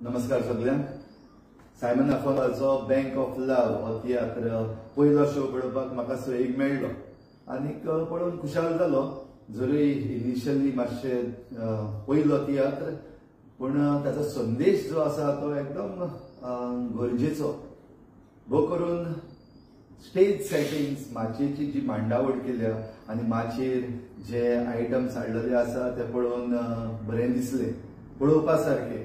नमस्कार सगळ्यांक. Simon आफोलाचो bank of लव हो तियात्र पयलो शो पळोवपाक म्हाका सयेक मेळ्ळो आनीक पळोवन खुशाल जालो. जरी इनिशियली मातशे पयलो तियात्र पूण ताचो संदेश जो आसा तो एकदम गरजेचो. भोव करून स्टेज सेटिंग्स माचयेची जी मांडावळ केल्या आनी माचयेर जे आयटम्स हाडलेले आसा ते पळोवन बरें दिसलें, पळोवपा सारकें.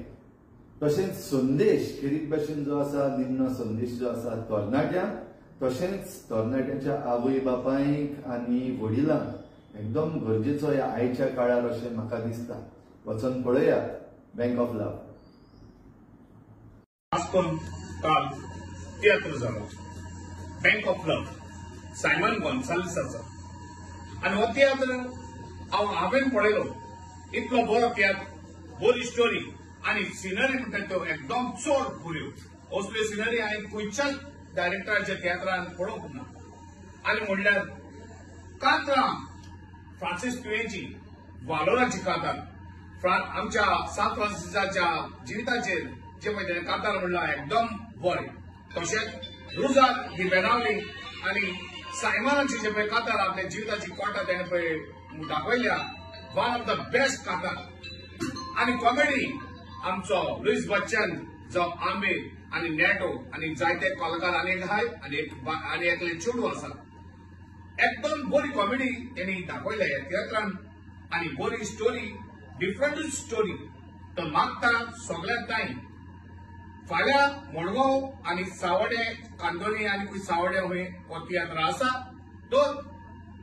तशेंच संदेश खेरीत भाशेन जो आसा, निमणो संदेश जो आसा तरणाट्यांक, तशेंच तरणाट्यांच्या आवय बापायक आनी वडिलांक एकदम गरजेचो ह्या आयच्या काळार अशें म्हाका दिसता. वचून पळयात बँक ऑफ लव. काल तियात्र जालो बँक ऑफ लव सायमन गोन्साल्विसाचो आनी हो तियात्र हांवें पळयलो. इतलो बरो तियात्र, बरी स्टोरी आनी सिनरी म्हणटा त्यो एकदम चड बऱ्यो. असल्यो सिनरी हांवें खंयच्याच डायरेक्टराच्या तियात्रान पळोवंक ना. आनी म्हणल्यार कांतरां फ्रांसीस तुयेची वालोराची कांतार आमच्या सान फ्रांसिसाच्या जिविताचेर जे पळय तेणें कांतार म्हणला एकदम बरें. तशेंच रुजार ही बेनावली आनी सायमनाची जे पळय कांतार आपल्या जिविताची कोटा तेणें पळय दाखयल्या, वन ऑफ द बेस्ट कांतार. आनी कॉमेडी आमचो लुईस बच्चन जो आंबे आनी नेटो आनी जायते कलाकार आनी आहाय आनी एकले चेडू आसा. एकदम बरी कॉमेडी तेणी दाखयल्या ह्या तियात्रान आनी बरी स्टोरी, डिफरंट स्टोरी. तो मागता सगळ्यात ताईं फाल्यां मडगांव आनी सावडे, कांदोली आनी खंय सावडे हो तियात्र आसा. तो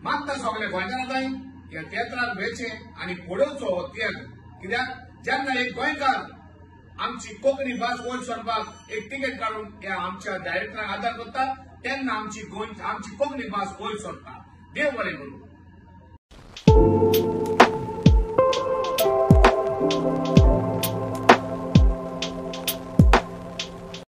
मागता सगळे गोंयकारां ताईं ह्या तियात्राक वेचे आनी पळोवचो हो तियात्र. कित्याक जेन्ना एक गोंयकार आमची कोंकणी भास वयर सरपाक एक तिकेट काडून ह्या आमच्या डायरेक्टराक आदार करता तेन्ना आमची कोंकणी भास वयर सरता. देव बरें करूं.